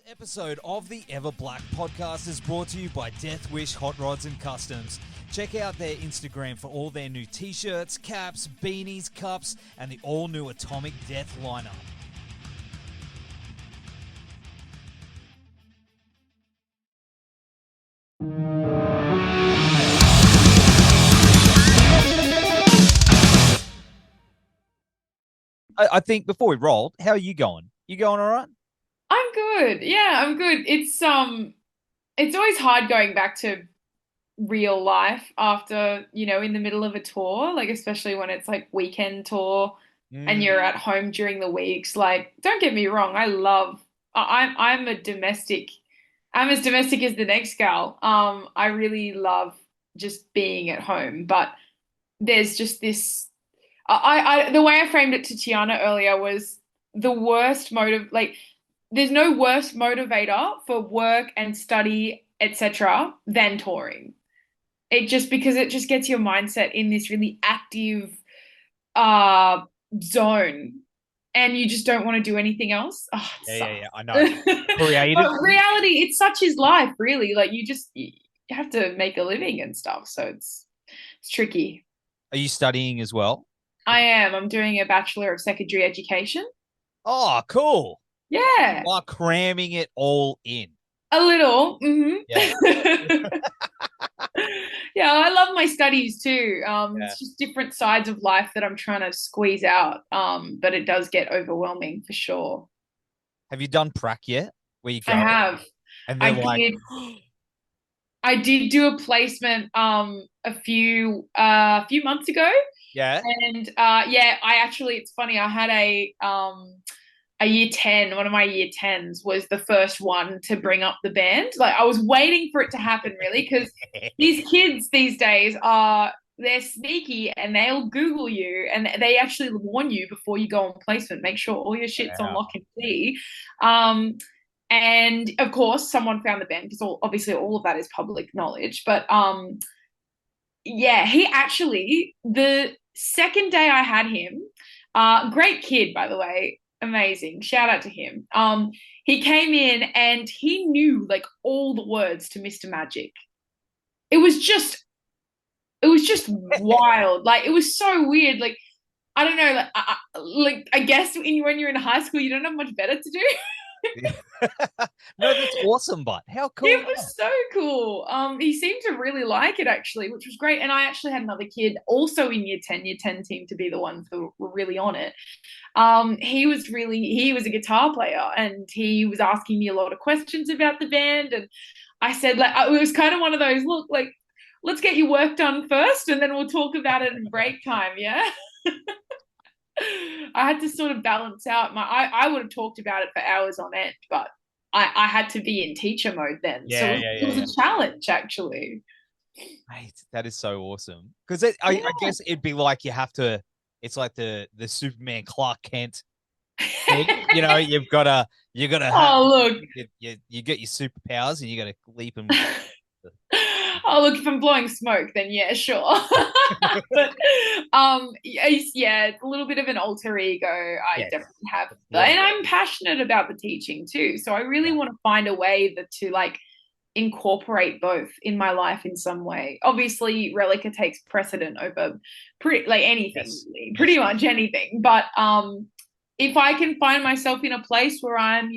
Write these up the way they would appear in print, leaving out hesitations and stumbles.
Episode of the Everblack Podcast is brought to you by Deathwish, Hotrods and Kustoms. Check out their Instagram for all their new t-shirts, caps, beanies, cups, and the all-new Atomic Death lineup. I think before we roll, how are you going? You going all right? I'm good. Yeah, I'm good. It's always hard going back to real life after, in the middle of a tour, like especially when it's like weekend tour and you're at home during the weeks. Like, don't get me wrong, I'm I'm as domestic as the next gal. I really love just being at home, but there's just this the way I framed it to Tiana earlier was the worst motive, like there's no worse motivator for work and study, etc., than touring. Because it just gets your mindset in this really active zone, and you just don't want to do anything else. Oh, Yeah, I know. Creative. But reality, it's such is life, really. Like you have to make a living and stuff, so it's tricky. Are you studying as well? I am. I'm doing a Bachelor of Secondary Education. Oh, cool. Yeah. You are cramming it all in. A little. Mm-hmm. Yeah. Yeah, I love my studies too. Yeah. It's just different sides of life that I'm trying to squeeze out. But it does get overwhelming for sure. Have you done prac yet? Where you go? I have. And they're like, I did do a placement a few months ago. yeah. And it's funny, I had a year 10, one of my year 10s was the first one to bring up the band. Like I was waiting for it to happen really, because these kids these days they're sneaky and they'll Google you and they actually warn you before you go on placement. Make sure all your shit's on lock and key. And of course someone found the band because obviously all of that is public knowledge. But he actually, the second day I had him, great kid, by the way, amazing, shout out to him. He came in and he knew like all the words to Mr. Magic. It was just wild. Like it was so weird. Like I don't know, like I guess when you're in high school you don't have much better to do. No, that's awesome, but how cool. It was so cool. He seemed to really like it actually, which was great. And I actually had another kid also in year 10 seemed to be the ones that were really on it. He was a guitar player and he was asking me a lot of questions about the band. And I said, like, it was kind of one of those, look, like, let's get your work done first and then we'll talk about it in break time. Yeah. I had to sort of balance out I would have talked about it for hours on end, but I had to be in teacher mode then. It was a challenge actually. Mate, that is so awesome. Because I guess it'd be like it's like the Superman Clark Kent thing. You've got to look. You get your superpowers and you got to leap and Oh, look, if I'm blowing smoke, then yeah, sure. But it's a little bit of an alter ego. I definitely have. And I'm passionate about the teaching too. So I really want to find a way to like incorporate both in my life in some way. Obviously, Reliqa takes precedent over pretty much anything. But if I can find myself in a place where I'm,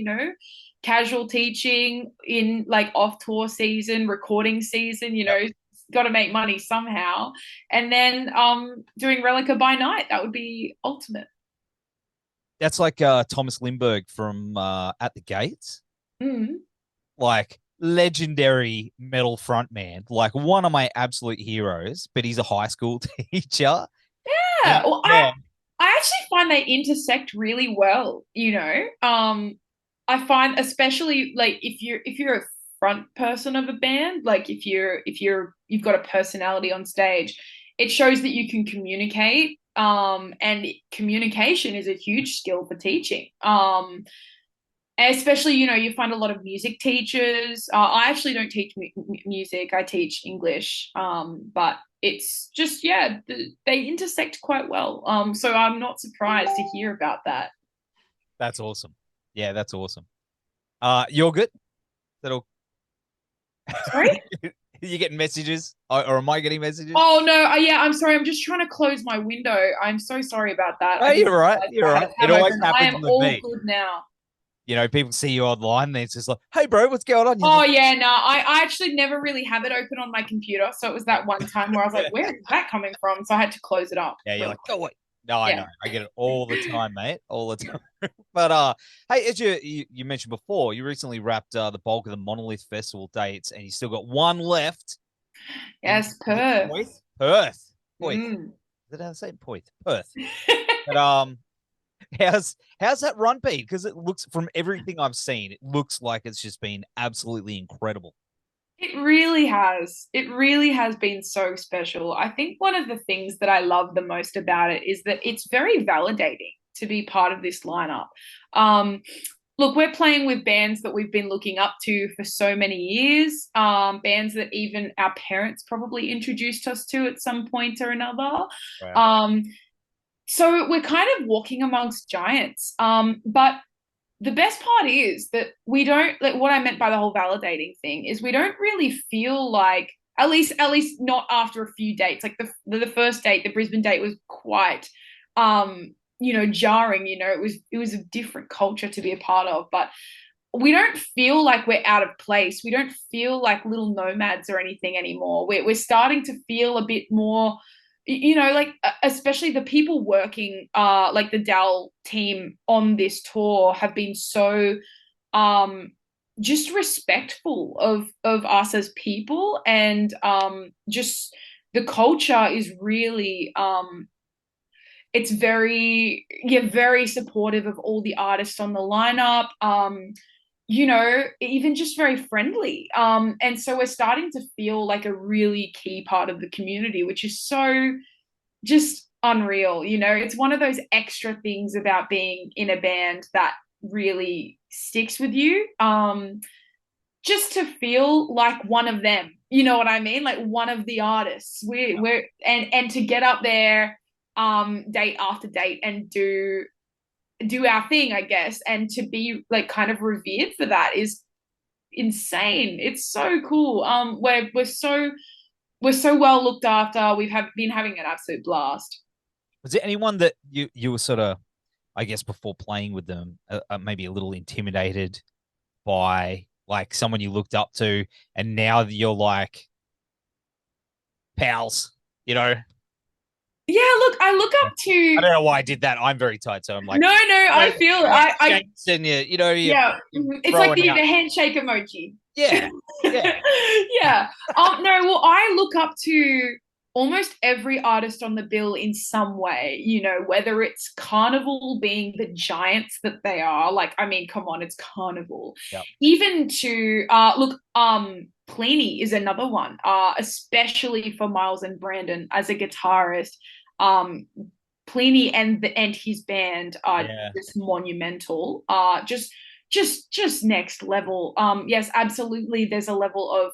casual teaching in like off tour season, recording season, got to make money somehow, and then doing Reliqa by night, that would be ultimate. That's like Thomas Lindbergh from At the Gates. Mm-hmm. Like legendary metal frontman, like one of my absolute heroes, but he's a high school teacher. Yeah. Well, I actually find they intersect really well, I find especially like if you're a front person of a band, like if you've got a personality on stage, it shows that you can communicate. And communication is a huge skill for teaching. Especially, you find a lot of music teachers. I actually don't teach music. I teach English. But it's just, they intersect quite well. So I'm not surprised to hear about that. That's awesome. Yeah, that's awesome. You're good. That'll. Sorry? You getting messages, or am I getting messages? Oh no, yeah, I'm sorry. I'm just trying to close my window. I'm so sorry about that. Oh, I didn't you're right. realize You're I had a right. It tab always open. I happens am with all me. good now. People see you online, then it's just like, "Hey, bro, what's going on?" You're Oh like, yeah, no, I actually never really have it open on my computer. So it was that one time where I was like, where is that coming from? So I had to close it up yeah, you're really like, quick. "Go away." No, I Yeah. know. I get it all the time, mate. All the time. But hey, as you mentioned before, you recently wrapped the bulk of the Monolith Festival dates, and you still got one left in Yes, is it Perth. Perth? Perth. Perth. Is Mm. that how to say it? Perth. Perth. But how's that run been? Because it looks, from everything I've seen, it looks like it's just been absolutely incredible. It really has. It really has been so special. I think one of the things that I love the most about it is that it's very validating to be part of this lineup. Um, Look, we're playing with bands that we've been looking up to for so many years, bands that even our parents probably introduced us to at some point or another. Wow. Um, so we're kind of walking amongst giants. But the best part is that we don't, like, what I meant by the whole validating thing is we don't really feel like, at least not after a few dates. Like the first date, the Brisbane date, was quite jarring. It was a different culture to be a part of, but we don't feel like we're out of place. We don't feel like little nomads or anything anymore. We're starting to feel a bit more, like, especially the people working, like the Dal team on this tour have been so um just respectful of us as people, and just the culture is really it's very supportive of all the artists on the lineup. Even just very friendly. And so we're starting to feel like a really key part of the community, which is so just unreal. It's one of those extra things about being in a band that really sticks with you. Just to feel like one of them, you know what I mean? Like one of the artists. We're and to get up there date after date and do our thing, I guess, and to be like kind of revered for that is insane. It's so cool. We're so well looked after. Been having an absolute blast. Was there anyone that you were sort of, I guess, before playing with them, maybe a little intimidated by, like, someone you looked up to, and now that you're like pals, you know? Yeah, look, I look up I to. don't know why I did that. I'm very tight, so I'm like, No, no, I feel I and you yeah. It's like throwing the out. handshake emoji. Yeah, yeah, Yeah. No, well, I look up to almost every artist on the bill in some way, whether it's Carnival being the giants that they are. Like, I mean, come on, it's Carnival. yeah, Even to look, Pliny is another one, especially for Miles and Brandon as a guitarist. Um, Pliny and his band are yeah. just monumental. Just next level. Yes, absolutely. There's a level of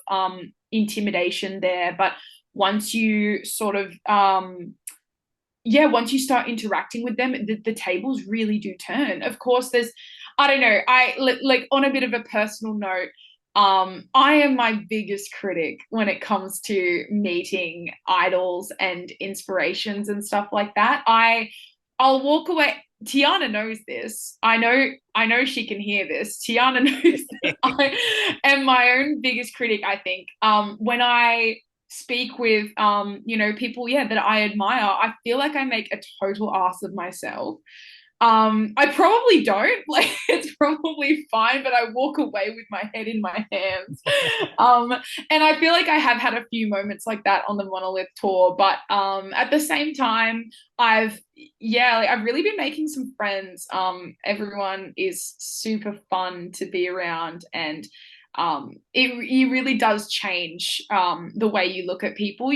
intimidation there, but once you sort of once you start interacting with them, the tables really do turn. Of course, I don't know. Like on a bit of a personal note. I am my biggest critic when it comes to meeting idols and inspirations and stuff like that. I'll walk away. Tiana knows this. I know she can hear this. Tiana knows that I am my own biggest critic, I think. When I speak with people, yeah, that I admire, I feel like I make a total ass of myself. I probably don't. Like, it's probably fine, but I walk away with my head in my hands. Um, and I feel like I have had a few moments like that on the Monolith tour, but at the same time, I've really been making some friends. Everyone is super fun to be around, and it really does change the way you look at people.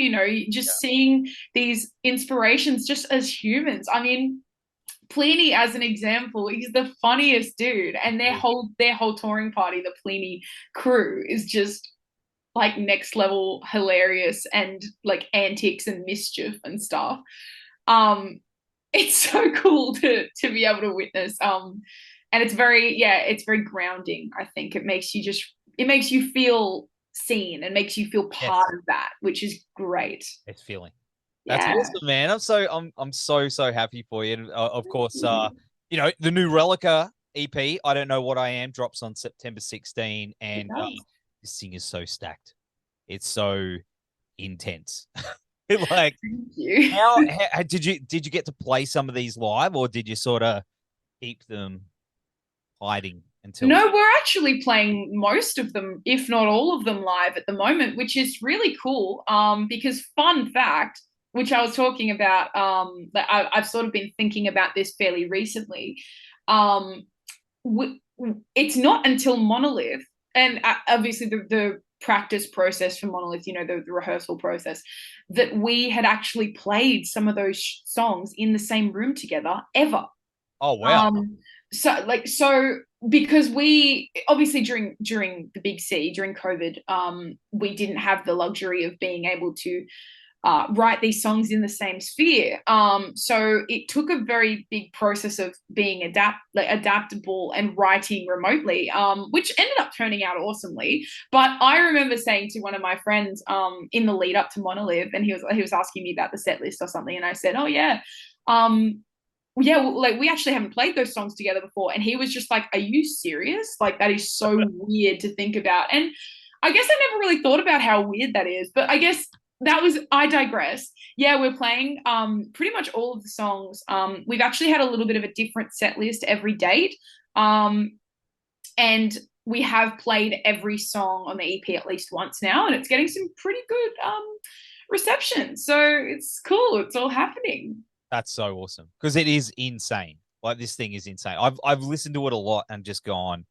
Just seeing these inspirations just as humans. I mean, Pliny, as an example, he's the funniest dude, and their whole touring party, the Pliny crew, is just like next level hilarious, and like antics and mischief and stuff. Um, it's so cool to be able to witness. And it's very grounding. I think it makes you feel seen and makes you feel Yes, part of that, which is great. it's feeling. That's Yeah. awesome, man. I'm so happy for you. And of course, the new Reliqa EP, I Don't Know What I Am, drops on September 16, It and does. this thing is so stacked. It's so intense. Like, Thank you. how did you get to play some of these live, or did you sort of keep them hiding until? No, we're actually playing most of them, if not all of them, live at the moment, which is really cool. Because fun fact, which I was talking about, that I've sort of been thinking about this fairly recently. Um, it's not until Monolith, and obviously the practice process for Monolith, the rehearsal process, that we had actually played some of those songs in the same room together ever. Oh wow! So because we obviously during the big C, during COVID, we didn't have the luxury of being able to write these songs in the same sphere. So it took a very big process of being adaptable and writing remotely, which ended up turning out awesomely. But I remember saying to one of my friends in the lead up to Monolith, and he was asking me about the set list or something, and I said, "Oh yeah." Yeah, like we actually haven't played those songs together before. And he was just like, are you serious? Like, that is so weird to think about. And I guess I never really thought about how weird that is, but I guess I digress. Yeah, we're playing pretty much all of the songs. We've actually had a little bit of a different set list every date. And we have played every song on the EP at least once now, and it's getting some pretty good reception. So it's cool. It's all happening. That's so awesome because it is insane. Like, this thing is insane. I've listened to it a lot and just gone,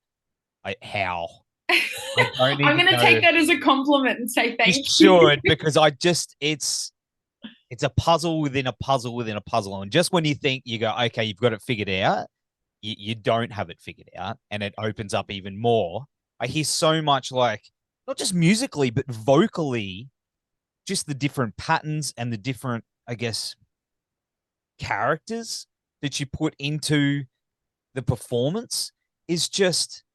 how? I don't I'm even going to know. take that as a compliment and say thank You you. should, because it's a puzzle within a puzzle within a puzzle. And just when you think you go, okay, you've got it figured out, you don't have it figured out, and it opens up even more. I hear so much, like, not just musically, but vocally, just the different patterns and the different, I guess, characters that you put into the performance is just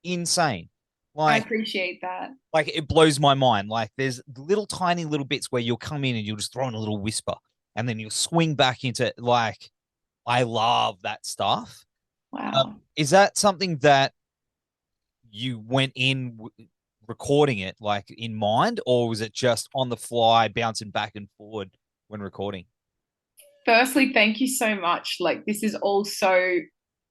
insane. I Like, appreciate that. it blows my mind. Like, there's little tiny little bits where you'll come in and you'll just throw in a little whisper, and then you'll swing back into, like, I love that stuff. Wow. Is that something that you went in recording it, like, in mind, or was it just on the fly, bouncing back and forward when recording? Firstly, thank you so much. Like, this is all so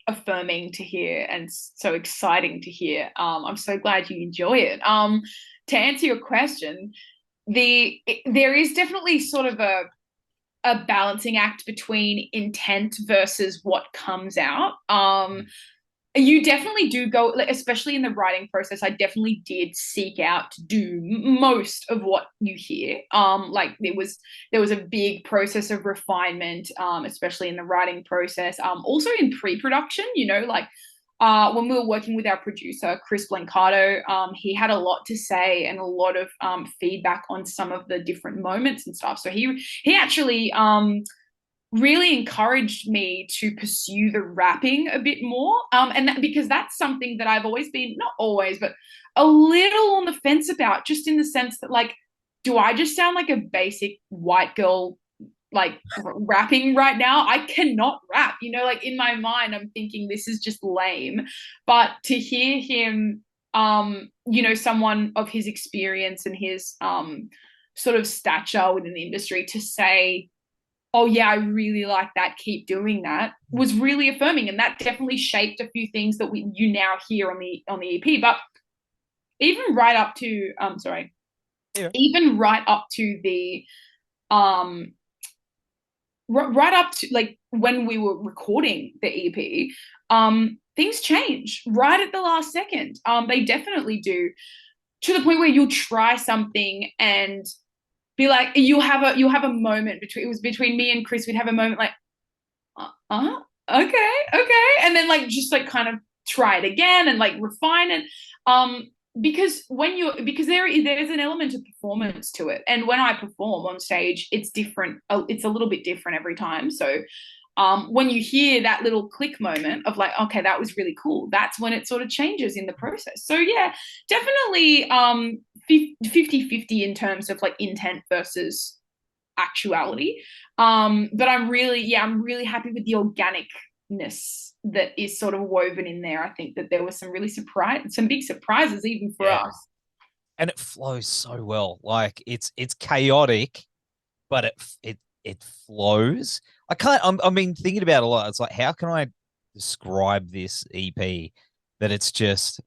affirming to hear and so exciting to hear. I'm so glad you enjoy it. To answer your question, there is definitely sort of a balancing act between intent versus what comes out. You definitely do go, especially in the writing process. I definitely did seek out to do most of what you hear. Like, there was a big process of refinement, especially in the writing process. Also in pre-production, like when we were working with our producer Chris Blancato, he had a lot to say and a lot of feedback on some of the different moments and stuff. So he actually really encouraged me to pursue the rapping a bit more. Because that's something that I've always been, not always, but a little on the fence about, just in the sense that, like, do I just sound like a basic white girl, like, rapping right now? I cannot rap, like, in my mind, I'm thinking this is just lame. But to hear him, someone of his experience and his sort of stature within the industry, to say, oh yeah, I really like that, keep doing that, was really affirming. And that definitely shaped a few things that you now hear on the EP. But even right up to even right up to the right up to, like, when we were recording the EP, things change right at the last second. They definitely do, to the point where you'll try something and be like, you'll have a moment between me and Chris. We'd have a moment like, okay, and then, like, just, like, kind of try it again and, like, refine it. Because there's an element of performance to it, and when I perform on stage, it's different. It's a little bit different every time. So when you hear that little click moment of like, okay, that was really cool, that's when it sort of changes in the process. So yeah, definitely 50-50 in terms of like intent versus actuality. But I'm really happy with the organicness that is sort of woven in there. I think that there was some big surprises even for us. And it flows so well. Like it's chaotic, but it flows. I mean, thinking about it a lot, it's like, how can I describe this EP that it's just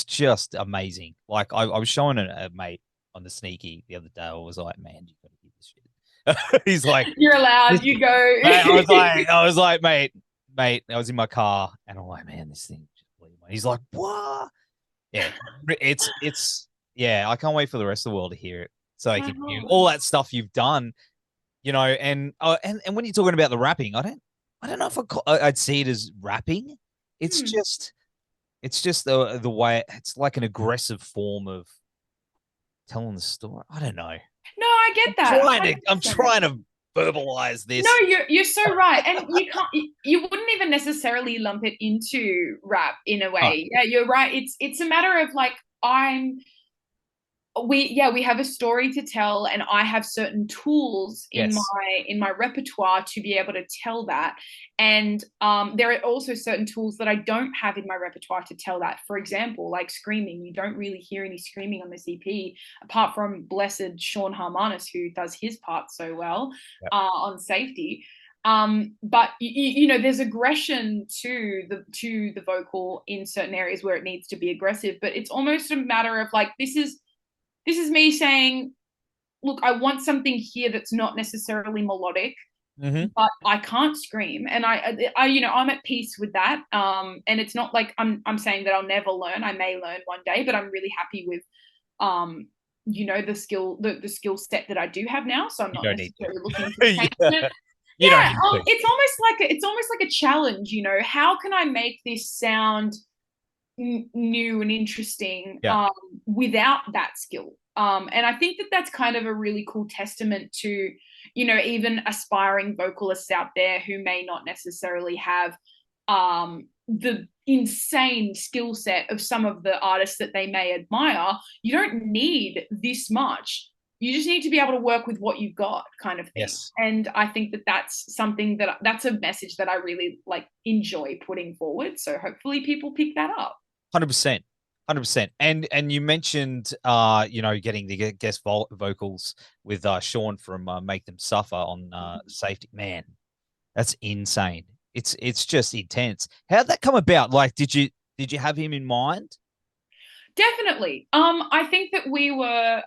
just amazing. Like I was showing a mate on the sneaky the other day. I was like, man, you gotta hear this shit. He's like, you're allowed, you go. Mate, I was like, mate, I was in my car and I'm like, man, this thing just blew my. He's like, what? Yeah, it's yeah. I can't wait for the rest of the world to hear it, so they can hear all that stuff you've done, you know. And when you're talking about the rapping, I don't know if I'd see it as rapping. It's just the way it's like an aggressive form of telling the story. I don't know. No, I get that. I'm trying to verbalize this. No, you're so right, and you wouldn't even necessarily lump it into rap in a way. Yeah, you're right. It's a matter of like we have a story to tell, and I have certain tools in my repertoire to be able to tell that. And there are also certain tools that I don't have in my repertoire to tell that. For example, like screaming. You don't really hear any screaming on this EP, apart from blessed Sean Harmanis, who does his part so well on Safety. But you know, there's aggression to the vocal in certain areas where it needs to be aggressive, but it's almost a matter of like, this is me saying, look, I want something here that's not necessarily melodic, but I can't scream. And I you know, I'm at peace with that. And it's not like I'm saying that I'll never learn. I may learn one day, but I'm really happy with, you know, the skill set that I do have now. So I'm not necessarily looking to change it. It's almost like a challenge, you know. How can I make this sound new and interesting without that skill? And I think that that's kind of a really cool testament to, you know, even aspiring vocalists out there who may not necessarily have the insane skill set of some of the artists that they may admire. You don't need this much. You just need to be able to work with what you've got, kind of thing. Yes. And I think that that's something that's a message that I really like enjoy putting forward. So hopefully people pick that up. 100%. And you mentioned, you know, getting the guest vocals with Sean from Make Them Suffer on Safety. Man, that's insane. It's just intense. How'd that come about? Like, did you have him in mind? Definitely. I think that we were,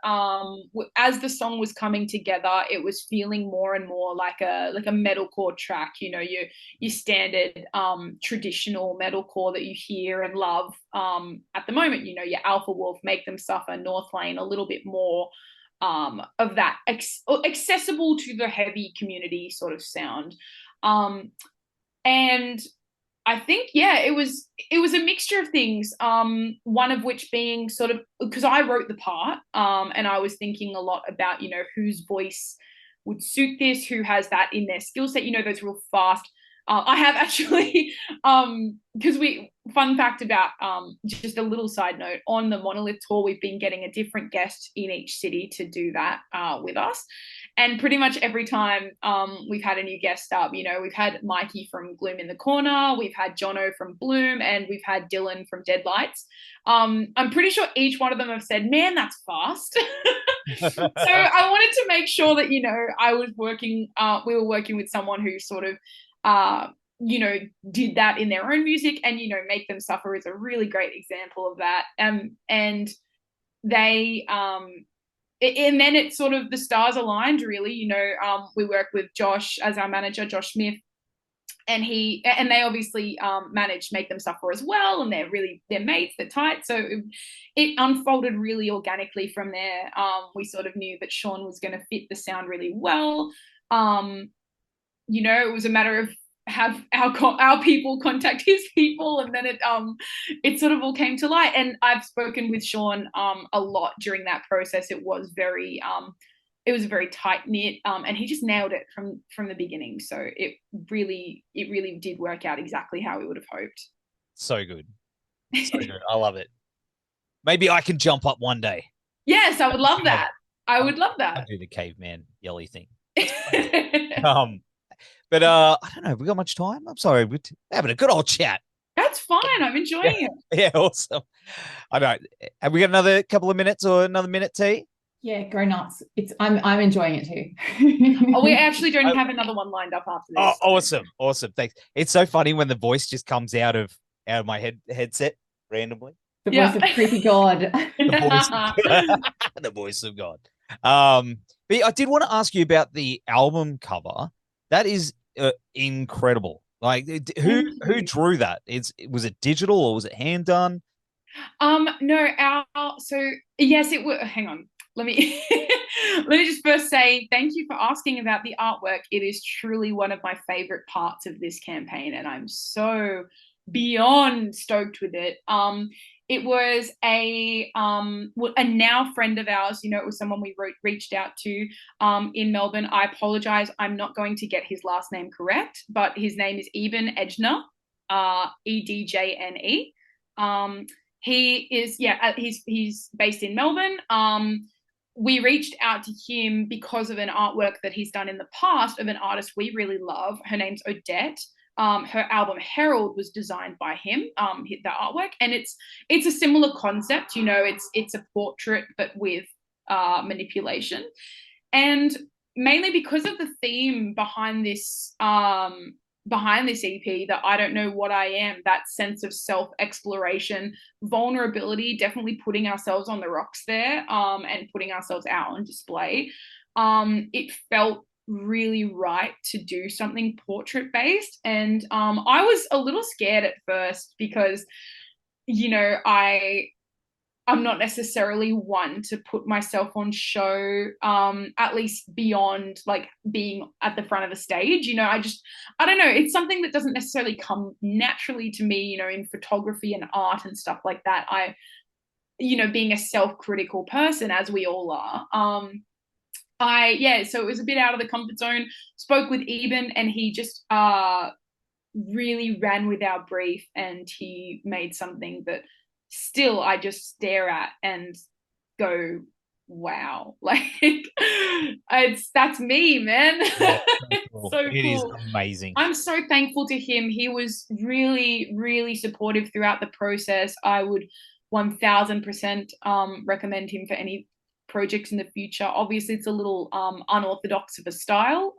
as the song was coming together, it was feeling more and more like a metalcore track. You know, your standard traditional metalcore that you hear and love at the moment. You know, your Alpha Wolf, Make Them Suffer, Northlane, a little bit more of that accessible to the heavy community sort of sound. And I think, it was a mixture of things, one of which being sort of, because I wrote the part, and I was thinking a lot about, you know, whose voice would suit this, who has that in their skill set, you know, those real fast. I have actually, because fun fact about, just a little side note, on the Monolith tour, we've been getting a different guest in each city to do that with us. And pretty much every time we've had a new guest up, you know, we've had Mikey from Gloom in the Corner, we've had Jono from Bloom, and we've had Dylan from Deadlights. I'm pretty sure each one of them have said, man, that's fast. So I wanted to make sure that, you know, we were working with someone who sort of, you know, did that in their own music, and, you know, Make Them Suffer is a really great example of that. And they, and then it's sort of the stars aligned, really. You know, we work with Josh as our manager, Josh Smith, and they obviously manage Make Them Suffer as well, and they're mates, they're tight. So it unfolded really organically from there. We sort of knew that Sean was going to fit the sound really well. You know, it was a matter of have our people contact his people, and then it sort of all came to light. And I've spoken with Sean a lot during that process. It was very it was very tight knit, and he just nailed it from the beginning. So it really did work out exactly how we would have hoped. So good. So good. I love it. Maybe I can jump up one day. Yes, I would love that. I would love I'll that. do the caveman yelly thing. But I don't know. We got much time? I'm sorry. We're having a good old chat. That's fine. I'm enjoying it. Yeah, awesome. I don't. Have we got another couple of minutes or another minute, T? Yeah, go nuts. I'm enjoying it too. Oh, we actually don't have another one lined up after this. Oh, awesome. Thanks. It's so funny when the voice just comes out of my headset randomly. The voice of creepy God. The voice of God. But I did want to ask you about the album cover. That is incredible. Like, who drew that? Was it digital or was it hand done? No, so yes, it was. Hang on. Let me let me just first say thank you for asking about the artwork. It is truly one of my favorite parts of this campaign, and I'm so beyond stoked with it. It was a now friend of ours. You know, it was someone we reached out to in Melbourne. I apologize. I'm not going to get his last name correct, but his name is Eben Edjner, Edjne. He is he's based in Melbourne. We reached out to him because of an artwork that he's done in the past of an artist we really love. Her name's Odette. Her album Herald was designed by him, the artwork, and it's a similar concept. You know, it's a portrait but with manipulation, and mainly because of the theme behind this EP, that I don't know what I am, that sense of self-exploration, vulnerability, definitely putting ourselves on the rocks there, and putting ourselves out on display. It felt really right to do something portrait-based, and I was a little scared at first because, you know, I'm not necessarily one to put myself on show, at least beyond like being at the front of the stage. You know, I don't know. It's something that doesn't necessarily come naturally to me, you know, in photography and art and stuff like that. You know, being a self-critical person, as we all are, so it was a bit out of the comfort zone. Spoke with Eben, and he just really ran with our brief, and he made something that still I just stare at and go, wow, like that's me, man. Yeah, It's so it cool. is amazing. I'm so thankful to him. He was really, really supportive throughout the process. I would 1000% recommend him for any projects in the future. Obviously, it's a little unorthodox of a style,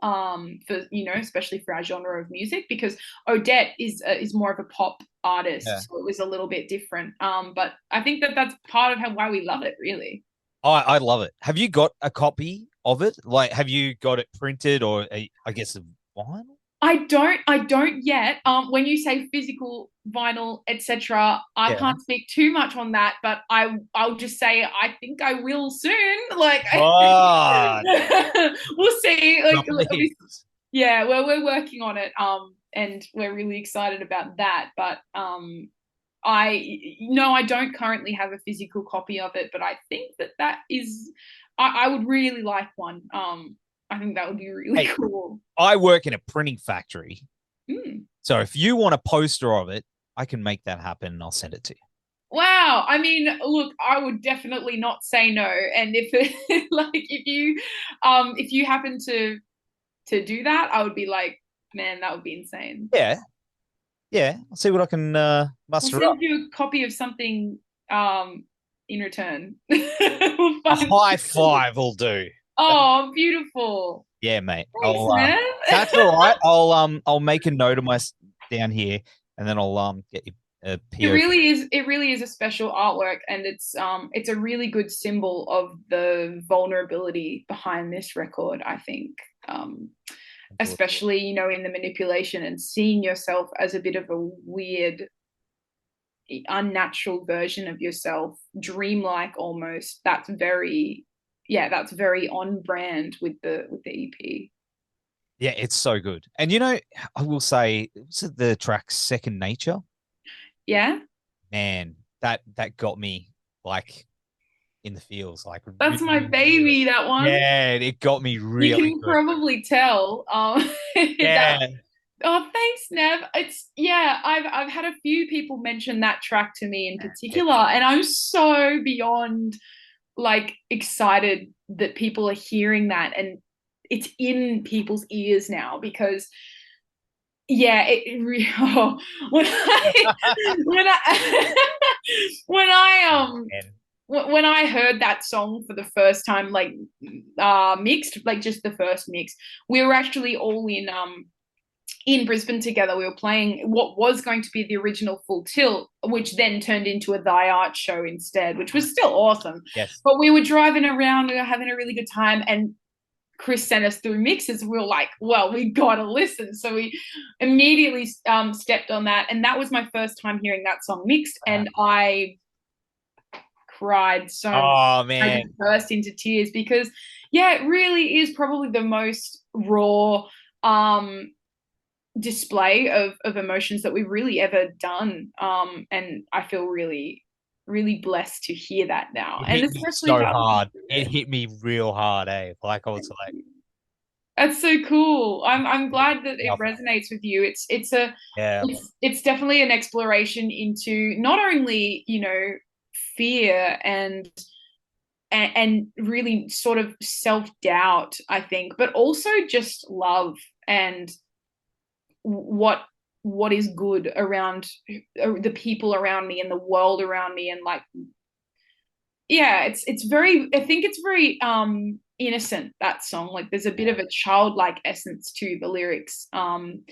for, you know, especially for our genre of music, because Odette is more of a pop artist, so it was a little bit different. But I think that's part of why we love it, really. I love it. Have you got a copy of it? Like, have you got it printed, or I guess a vinyl? I don't yet. When you say physical vinyl, etc., I can't speak too much on that, but I'll just say I think I will soon. Like, we'll see. Like, yeah, well, we're working on it, and we're really excited about that. But I don't currently have a physical copy of it, but I think that is, I would really like one. I think that would be really cool. I work in a printing factory. Mm. So if you want a poster of it, I can make that happen and I'll send it to you. Wow. I mean, look, I would definitely not say no. And if you happen to do that, I would be like, man, that would be insane. Yeah. I'll see what I can muster up. I'll send you a copy of something in return. A high five will do. Oh, beautiful. Yeah, mate. Thanks, man. That's all right. I'll make a note of my down here, and then I'll get you a PO. It really is a special artwork, and it's a really good symbol of the vulnerability behind this record, I think. Especially, you know, in the manipulation and seeing yourself as a bit of a weird, unnatural version of yourself, dreamlike almost. That's very on brand with the EP. Yeah, it's so good. And, you know, I will say, the track Second Nature? Yeah. Man, that got me, like, in the feels. Like That's my really, baby, that one. yeah, it got me You really can good. probably tell. Yeah. Oh, thanks, Nev. It's yeah, I've had a few people mention that track to me in particular, and I'm so beyond like excited that people are hearing that and it's in people's ears now because yeah, oh, when I when I when I when I heard that song for the first time, like mixed, like just the first mix, we were actually all in Brisbane together. We were playing what was going to be the original Full Tilt, which then turned into a Thy Art show instead, which was still awesome. Yes. But we were driving around, we were having a really good time, and Chris sent us through mixes. We were like, well, we gotta listen. So we immediately stepped on that, and that was my first time hearing that song mixed, and I cried so much. Oh man, I just burst into tears because yeah, it really is probably the most raw display of emotions that we've really ever done, and I feel really blessed to hear that now. And especially so hard. It hit me real hard, eh? Like I was like, that's so cool. I'm glad that it resonates with you. It's definitely an exploration into not only, you know, fear and really sort of self-doubt, I think, but also just love and what is good around the people around me and the world around me. And like, yeah, it's very, I think it's very innocent, that song. Like there's a bit of a childlike essence to the lyrics, and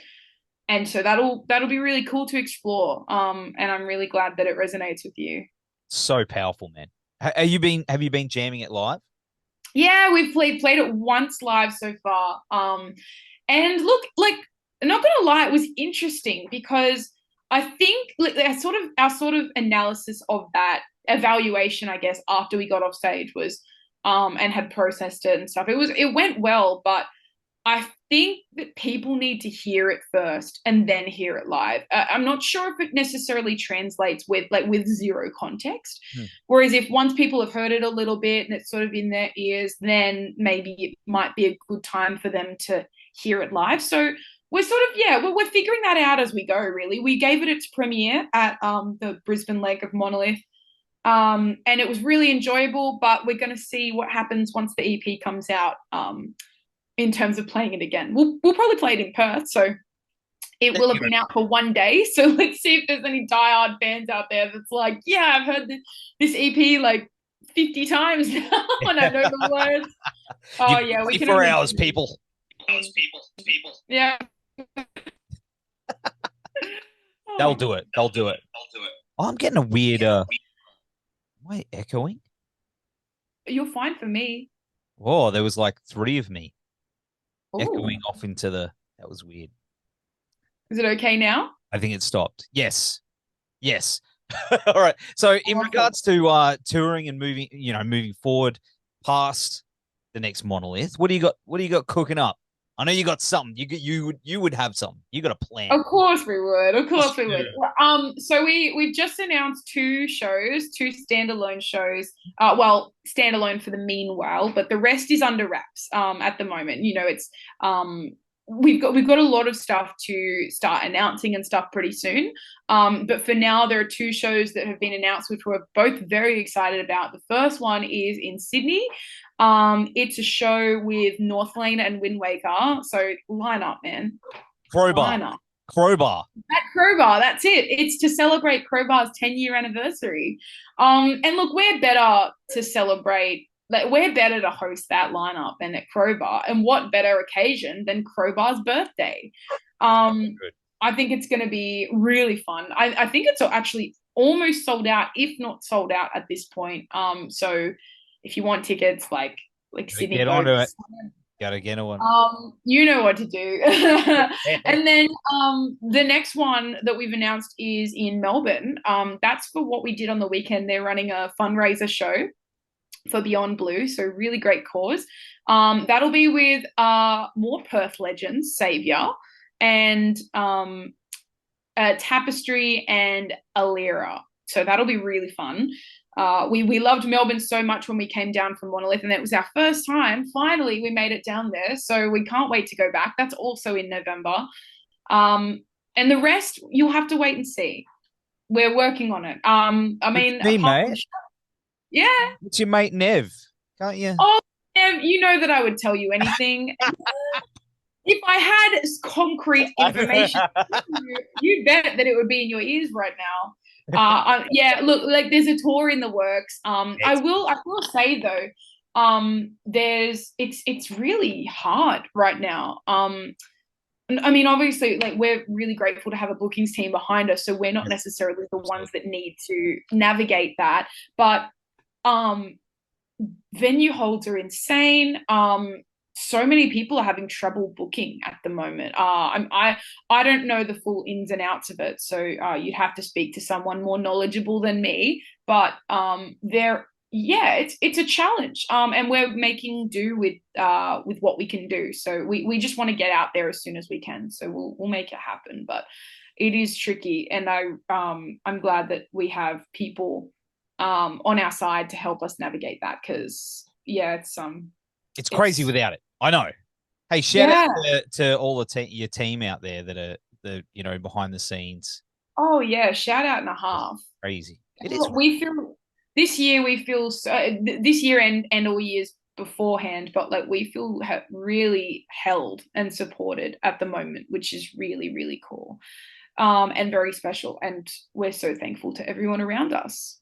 so that'll be really cool to explore, and I'm really glad that it resonates with you. So powerful, man. Have you been jamming it live? Yeah, we've played it once live so far, and look, like, I'm not gonna lie, it was interesting because I think like our sort of analysis of that evaluation, I guess, after we got off stage was and had processed it and stuff. It went well, but I think that people need to hear it first and then hear it live. I'm not sure if it necessarily translates with zero context. Whereas if once people have heard it a little bit and it's sort of in their ears, then maybe it might be a good time for them to hear it live. So we're sort of, we're figuring that out as we go, really. We gave it its premiere at the Brisbane leg of Monolith, and it was really enjoyable, but we're going to see what happens once the EP comes out, in terms of playing it again. We'll probably play it in Perth, so it will have been out for one day. So let's see if there's any diehard fans out there that's like, yeah, I've heard this EP like 50 times now and I know the words. Oh, yeah. We can 4 hours, people. Yeah. They'll do it. Oh, I'm getting a weird... Am I echoing? You're fine for me. Oh, there was like 3 of me. Ooh. Echoing off into the... That was weird. Is it okay now? I think it stopped. Yes. All right. So in regards to touring and moving forward past the next Monolith, what do you got cooking up? I know you got something. You would have something. You got a plan. Of course we would. So we've just announced 2 standalone shows. Well, standalone for the meanwhile, but the rest is under wraps at the moment. You know, it's we've got a lot of stuff to start announcing and stuff pretty soon. But for now, there are 2 shows that have been announced, which we're both very excited about. The first one is in Sydney. It's a show with Northlane and Windwaker. So line up, man. Crowbar. That Crowbar, that's it. It's to celebrate Crowbar's 10-year anniversary. And look, we're better to celebrate. Like, we're better to host that lineup than at Crowbar. And what better occasion than Crowbar's birthday? I think it's going to be really fun. I think it's actually almost sold out, if not sold out at this point. So if you want tickets, like Sydney, get onto it. Gotta get one. You know what to do. And then the next one that we've announced is in Melbourne. That's for what we did on the weekend. They're running a fundraiser show for Beyond Blue, so really great cause. That'll be with more Perth legends, Saviour, and Tapestry and Alira. So that'll be really fun. We loved Melbourne so much when we came down from Monolith, and it was our first time. Finally, we made it down there, so we can't wait to go back. That's also in November. And the rest, you'll have to wait and see. We're working on it. I mean, me, mate. Yeah. It's your mate Nev, can't you? Oh, Nev, you know that I would tell you anything. If I had concrete information, you bet that it would be in your ears right now. Yeah, look, like there's a tour in the works. I will say though, it's really hard right now. I mean, obviously, like we're really grateful to have a bookings team behind us, so we're not necessarily the ones that need to navigate that. But venue holds are insane. So many people are having trouble booking at the moment. I don't know the full ins and outs of it, so you'd have to speak to someone more knowledgeable than me. But it's a challenge, and we're making do with what we can do. So we just want to get out there as soon as we can. So we'll make it happen. But it is tricky, and I'm glad that we have people on our side to help us navigate that, because it's crazy without it. I know. Hey, shout out to all your team out there that are behind the scenes. Oh yeah, shout out and a half. Crazy. It is. We feel this year this year and all years beforehand, but like we feel really held and supported at the moment, which is really, really cool, and very special. And we're so thankful to everyone around us.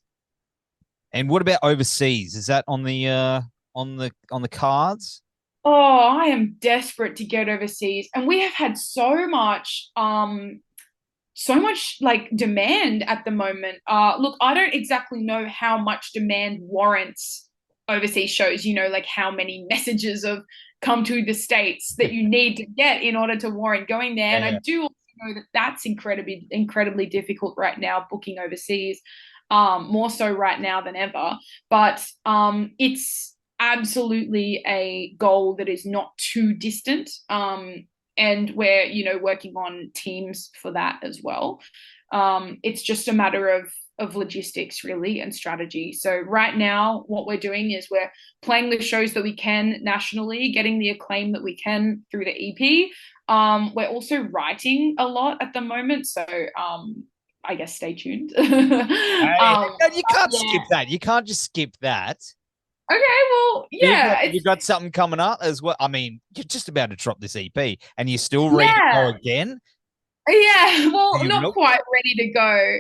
And what about overseas? Is that on the cards? Oh, I am desperate to get overseas, and we have had so much like demand at the moment. Look, I don't exactly know how much demand warrants overseas shows, like how many messages have come to the States that you need to get in order to warrant going there. Yeah. And I do also know that that's incredibly difficult right now, booking overseas, more so right now than ever. But it's absolutely a goal that is not too distant. And we're, working on teams for that as well. It's just a matter of logistics, really, and strategy. So right now, what we're doing is we're playing the shows that we can nationally, getting the acclaim that we can through the EP. We're also writing a lot at the moment. So I guess stay tuned. You can't skip that. You can't just skip that. Okay, well, yeah. You've got something coming up as well. I mean, you're just about to drop this EP and you're still ready to go again? Yeah, well, not quite ready to go.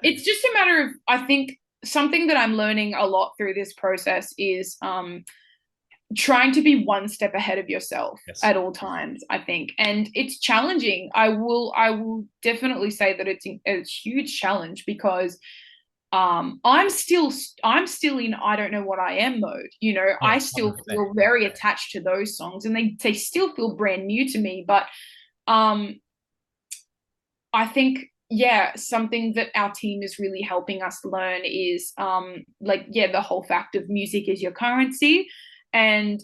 It's just a matter of, I think, something that I'm learning a lot through this process is trying to be one step ahead of yourself at all times, I think. And it's challenging. I will definitely say that it's a huge challenge, because I'm still in I don't know what I am mode. I still feel very attached to those songs, and they still feel brand new to me. But I think something that our team is really helping us learn is the whole fact of music is your currency. And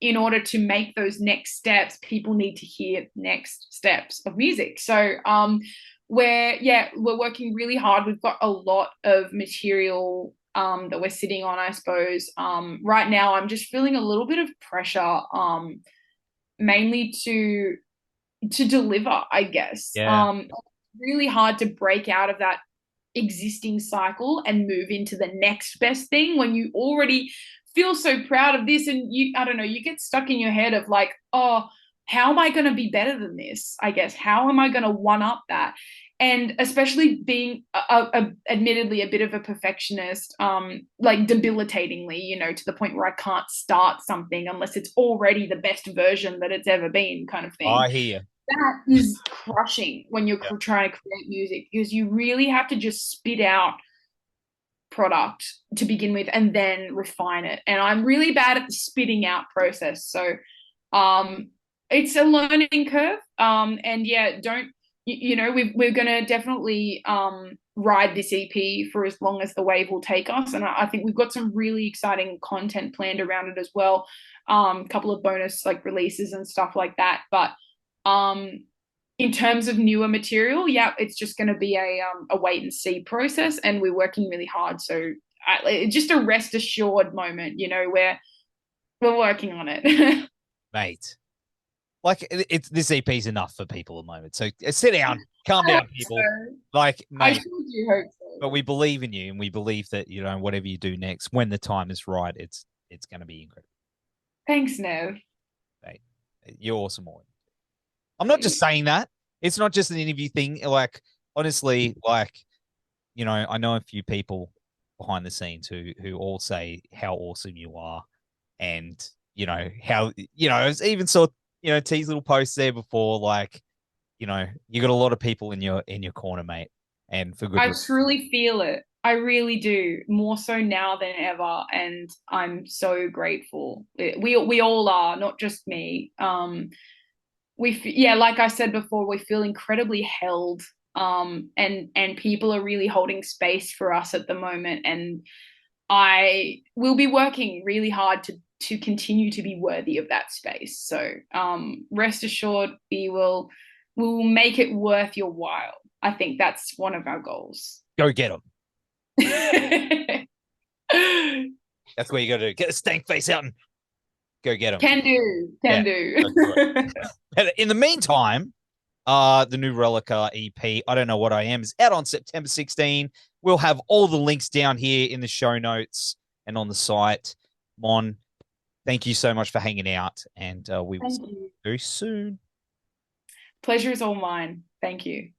in order to make those next steps, people need to hear next steps of music. So we're working really hard. We've got a lot of material that we're sitting on, I suppose. Right now, I'm just feeling a little bit of pressure, mainly to deliver, I guess. Really hard to break out of that existing cycle and move into the next best thing when you already feel so proud of this, and you get stuck in your head of like, oh, how am I going to be better than this? I guess, how am I going to one up that? And especially being admittedly a bit of a perfectionist, like debilitatingly, to the point where I can't start something unless it's already the best version that it's ever been, kind of thing. I hear you. That is crushing when you're trying to create music, because you really have to just spit out product to begin with and then refine it. And I'm really bad at the spitting out process. So it's a learning curve. We're going to definitely ride this EP for as long as the wave will take us. And I think we've got some really exciting content planned around it as well. A couple of bonus like releases and stuff like that. But In terms of newer material, yeah, it's just going to be a wait and see process, and we're working really hard. So just a rest assured moment, where we're working on it. Mate. Like this EP is enough for people at the moment. So sit down, calm down, people. So. Like, mate, I sure do hope so. But we believe in you, and we believe that whatever you do next, when the time is right, it's going to be incredible. Thanks, Nev. Mate, you're awesome, Morgan. I'm not just saying that. It's not just an interview thing. Like, honestly, like, I know a few people behind the scenes who all say how awesome you are, and how I even saw T's little posts there before, like, you got a lot of people in your corner, mate, and for good I reason. truly feel it. I really do, more so now than ever, and I'm so grateful. We all are, not just me. Like I said before, we feel incredibly held, and people are really holding space for us at the moment, and I will be working really hard to continue to be worthy of that space. So rest assured, we will make it worth your while. I think that's one of our goals. Go get them. That's what you got to do. Get a stank face out and go get them. Can do. In the meantime, the new Reliqa EP, I Don't Know What I Am, is out on September 16. We'll have all the links down here in the show notes and on the site. Mon, thank you so much for hanging out, and we will see you very soon. Pleasure is all mine. Thank you.